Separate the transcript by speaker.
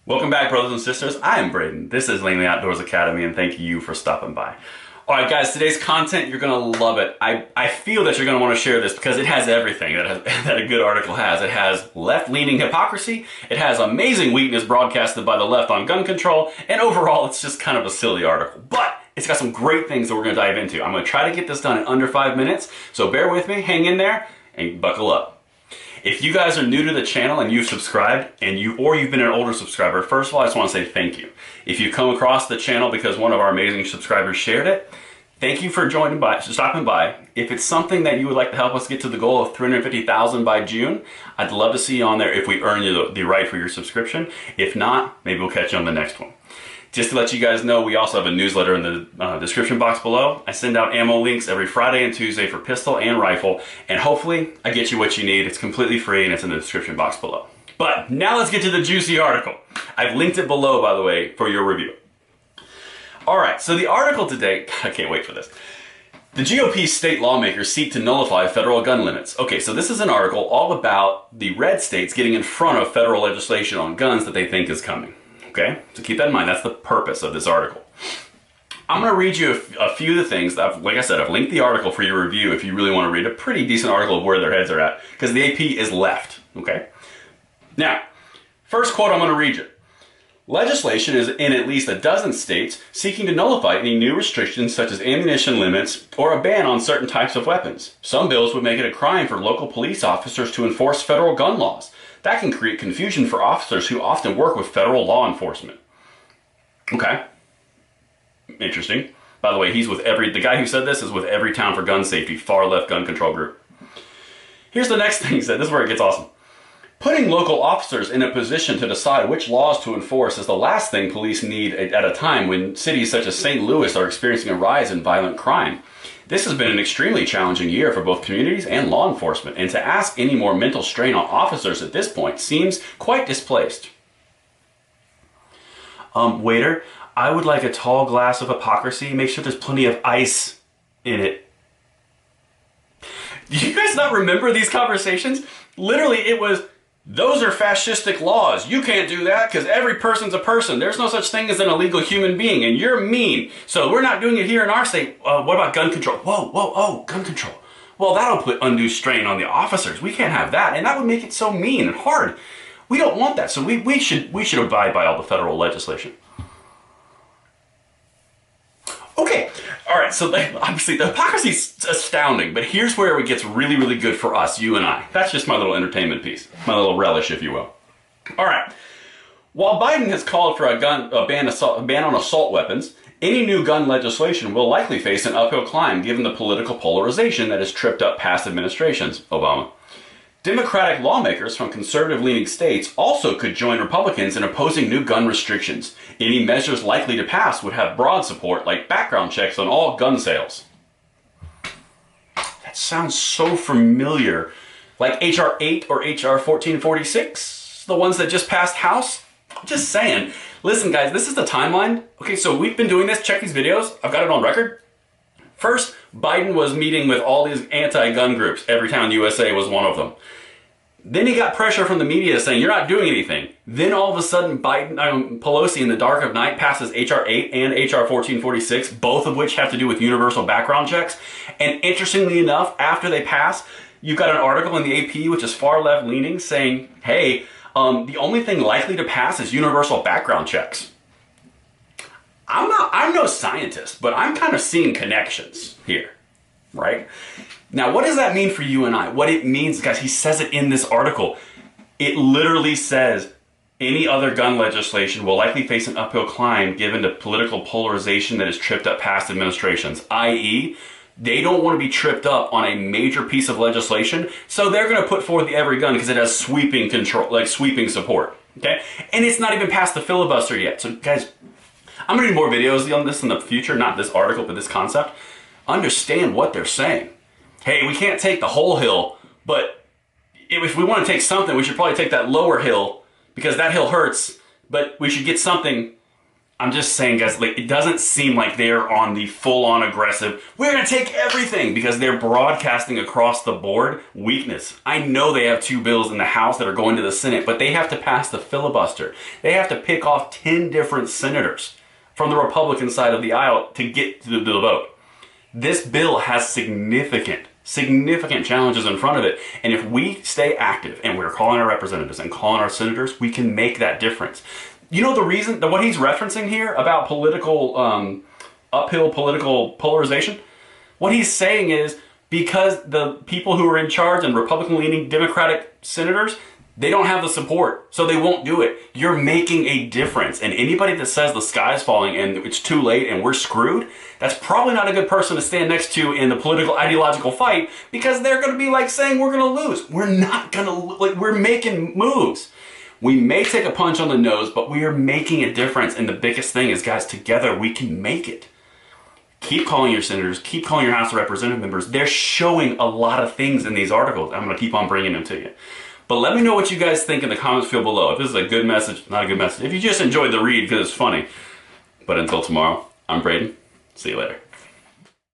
Speaker 1: Welcome back, brothers and sisters. I am Braden. This is Langley Outdoors Academy, and thank you for stopping by. All right, guys, today's content, you're going to love it. I feel that you're going to want to share this because it has everything that a good article has. It has left-leaning hypocrisy. It has amazing weakness broadcasted by the left on gun control. And overall, it's just kind of a silly article. But it's got some great things that we're going to dive into. I'm going to try to get this done in under 5 minutes. So bear with me, hang in there, and buckle up. If you guys are new to the channel and you've subscribed, or you've been an older subscriber, first of all, I just want to say thank you. If you come across the channel because one of our amazing subscribers shared it, thank you for stopping by. If it's something that you would like to help us get to the goal of 350,000 by June, I'd love to see you on there if we earn you the right for your subscription. If not, maybe we'll catch you on the next one. Just to let you guys know, we also have a newsletter in the description box below. I send out ammo links every Friday and Tuesday for pistol and rifle, and hopefully I get you what you need. It's completely free and it's in the description box below. But now let's get to the juicy article. I've linked it below, by the way, for your review. All right, so the article today, I can't wait for this. The GOP state lawmakers seek to nullify federal gun limits. Okay, so this is an article all about the red states getting in front of federal legislation on guns that they think is coming. Okay, so keep that in mind. That's the purpose of this article. I'm going to read you a few of the things that, like I said, I've linked the article for your review if you really want to read a pretty decent article of where their heads are at, because the AP is left. Okay, now, first quote I'm going to read you. Legislation is in at least a dozen states seeking to nullify any new restrictions such as ammunition limits or a ban on certain types of weapons. Some bills would make it a crime for local police officers to enforce federal gun laws. That can create confusion for officers who often work with federal law enforcement. Okay. Interesting. By the way, the guy who said this is with Everytown for Gun Safety, far left gun control group. Here's the next thing he said. This is where it gets awesome. Putting local officers in a position to decide which laws to enforce is the last thing police need at a time when cities such as St. Louis are experiencing a rise in violent crime. This has been an extremely challenging year for both communities and law enforcement, and to ask any more mental strain on officers at this point seems quite displaced. Waiter, I would like a tall glass of hypocrisy. Make sure there's plenty of ice in it. Do you guys not remember these conversations? Literally, it was, those are fascistic laws. You can't do that because every person's a person. There's no such thing as an illegal human being, and you're mean. So we're not doing it here in our state. What about gun control? Whoa, gun control. Well, that'll put undue strain on the officers. We can't have that, and that would make it so mean and hard. We don't want that, so we should abide by all the federal legislation. Okay, all right, so obviously the hypocrisy is astounding, but here's where it gets really, really good for us, you and I. That's just my little entertainment piece, my little relish, if you will. All right, while Biden has called for a ban on assault weapons, any new gun legislation will likely face an uphill climb given the political polarization that has tripped up past administrations, Obama. Democratic lawmakers from conservative-leaning states also could join Republicans in opposing new gun restrictions. Any measures likely to pass would have broad support, like background checks on all gun sales. That sounds so familiar. Like H.R. 8 or H.R. 1446, the ones that just passed House? Just saying. Listen, guys, this is the timeline. Okay, so we've been doing this. Check these videos. I've got it on record. First, Biden was meeting with all these anti-gun groups. Everytown USA was one of them. Then he got pressure from the media saying, you're not doing anything. Then all of a sudden, Pelosi in the dark of night passes H.R. 8 and H.R. 1446, both of which have to do with universal background checks. And interestingly enough, after they pass, you've got an article in the AP, which is far left-leaning, saying, hey, the only thing likely to pass is universal background checks. I'm no scientist, but I'm kind of seeing connections here, right? Now, what does that mean for you and I? What it means, guys, he says it in this article. It literally says any other gun legislation will likely face an uphill climb given the political polarization that has tripped up past administrations, i.e., they don't want to be tripped up on a major piece of legislation, so they're going to put forward the every gun because it has sweeping control, like sweeping support, okay? And it's not even past the filibuster yet. So, guys, I'm going to do more videos on this in the future, not this article, but this concept. Understand what they're saying. Hey, we can't take the whole hill, but if we want to take something, we should probably take that lower hill because that hill hurts, but we should get something I'm just saying, guys, like, it doesn't seem like they're on the full-on aggressive, we're going to take everything, because they're broadcasting across the board weakness. I know they have 2 bills in the House that are going to the Senate, but they have to pass the filibuster. They have to pick off 10 different senators from the Republican side of the aisle to get to the vote. This bill has significant challenges in front of it. And if we stay active and we're calling our representatives and calling our senators, we can make that difference. You know the reason, what he's referencing here about political, uphill political polarization? What he's saying is because the people who are in charge and Republican-leaning Democratic senators, they don't have the support, so they won't do it. You're making a difference. And anybody that says the sky's falling and it's too late and we're screwed, that's probably not a good person to stand next to in the political ideological fight, because they're going to be like saying we're going to lose. We're not going to, like, we're making moves. We may take a punch on the nose, but we are making a difference. And the biggest thing is, guys, together we can make it. Keep calling your senators, keep calling your House of Representative members. They're showing a lot of things in these articles. I'm going to keep on bringing them to you. But let me know what you guys think in the comments field below. If this is a good message, not a good message. If you just enjoyed the read because it's funny. But until tomorrow, I'm Braden. See you later.